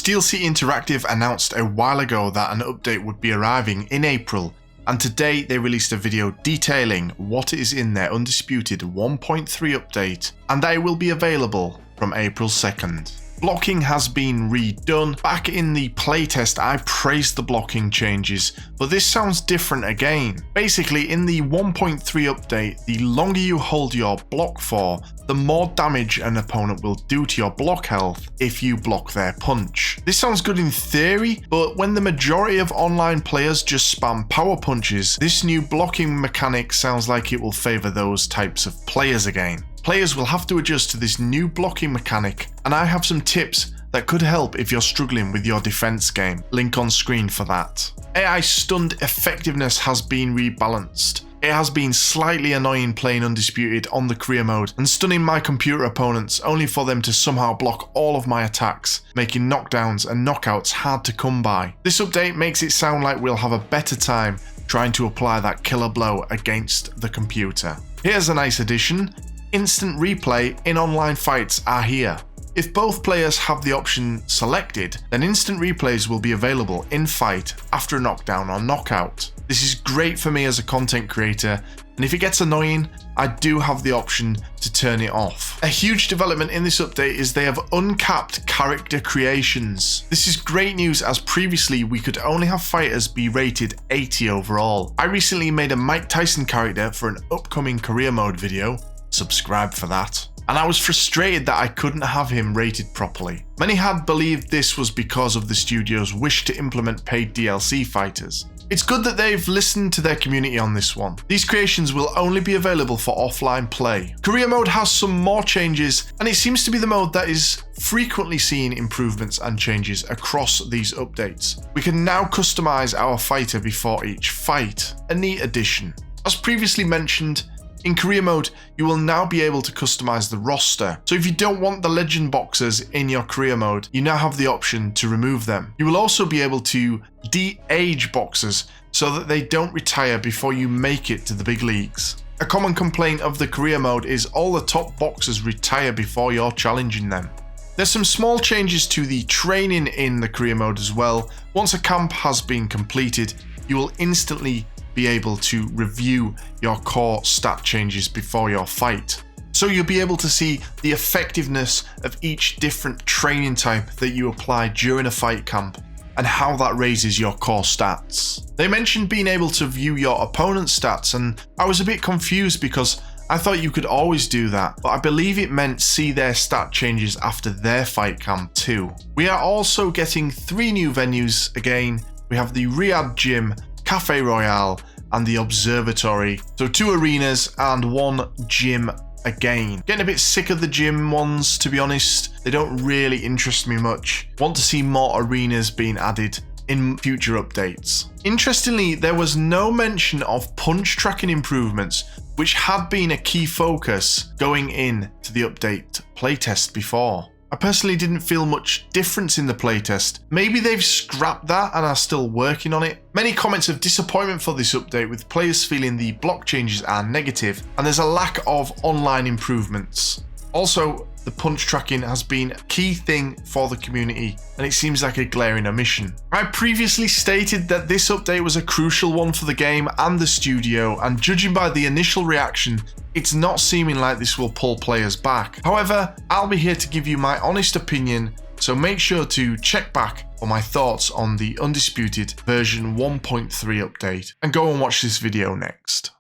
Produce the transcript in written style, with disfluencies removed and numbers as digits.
Steel City Interactive announced a while ago that an update would be arriving in April, and today they released a video detailing what is in their Undisputed 1.3 update, and that it will be available from April 2nd. Blocking has been redone. Back in the playtest I praised the blocking changes, but this sounds different again. Basically, in the 1.3 update, the longer you hold your block for, the more damage an opponent will do to your block health if you block their punch. This sounds good in theory, but when the majority of online players just spam power punches, this new blocking mechanic sounds like it will favour those types of players again. Players will have to adjust to this new blocking mechanic, and I have some tips that could help if you're struggling with your defense game. Link on screen for that. AI stunned effectiveness has been rebalanced. It has been slightly annoying playing Undisputed on the career mode and stunning my computer opponents only for them to somehow block all of my attacks, making knockdowns and knockouts hard to come by. This update makes it sound like we'll have a better time trying to apply that killer blow against the computer. Here's a nice addition. Instant replay in online fights are here. If both players have the option selected, then instant replays will be available in fight after a knockdown or knockout. This is great for me as a content creator, and if it gets annoying, I do have the option to turn it off. A huge development in this update is they have uncapped character creations. This is great news, as previously we could only have fighters be rated 80 overall. I recently made a Mike Tyson character for an upcoming career mode video. Subscribe for that. And I was frustrated that I couldn't have him rated properly. Many had believed this was because of the studio's wish to implement paid DLC fighters. It's good that they've listened to their community on this one. These creations will only be available for offline play. Career mode has some more changes, and it seems to be the mode that is frequently seeing improvements and changes across these updates. We can now customize our fighter before each fight, a neat addition. As previously mentioned, in career mode, you will now be able to customize the roster. So if you don't want the legend boxers in your career mode, you now have the option to remove them. You will also be able to de-age boxers so that they don't retire before you make it to the big leagues. A common complaint of the career mode is all the top boxers retire before you're challenging them. There's some small changes to the training in the career mode as well. Once a camp has been completed, you will instantly be able to review your core stat changes before your fight. So you'll be able to see the effectiveness of each different training type that you apply during a fight camp and how that raises your core stats. They mentioned being able to view your opponent's stats, and I was a bit confused because I thought you could always do that, but I believe it meant see their stat changes after their fight camp too. We are also getting 3 new venues again. We have the Riyadh Gym, Cafe Royale, and the Observatory. So 2 arenas and 1 gym again. Getting a bit sick of the gym ones, to be honest. They don't really interest me much. Want to see more arenas being added in future updates. Interestingly, there was no mention of punch tracking improvements, which had been a key focus going in to the update playtest before. I personally didn't feel much difference in the playtest. Maybe they've scrapped that and are still working on it. Many comments of disappointment for this update, with players feeling the block changes are negative and there's a lack of online improvements. Also, the punch tracking has been a key thing for the community, and it seems like a glaring omission. I previously stated that this update was a crucial one for the game and the studio, and judging by the initial reaction, it's not seeming like this will pull players back. However, I'll be here to give you my honest opinion, so make sure to check back for my thoughts on the Undisputed version 1.3 update, and go and watch this video next.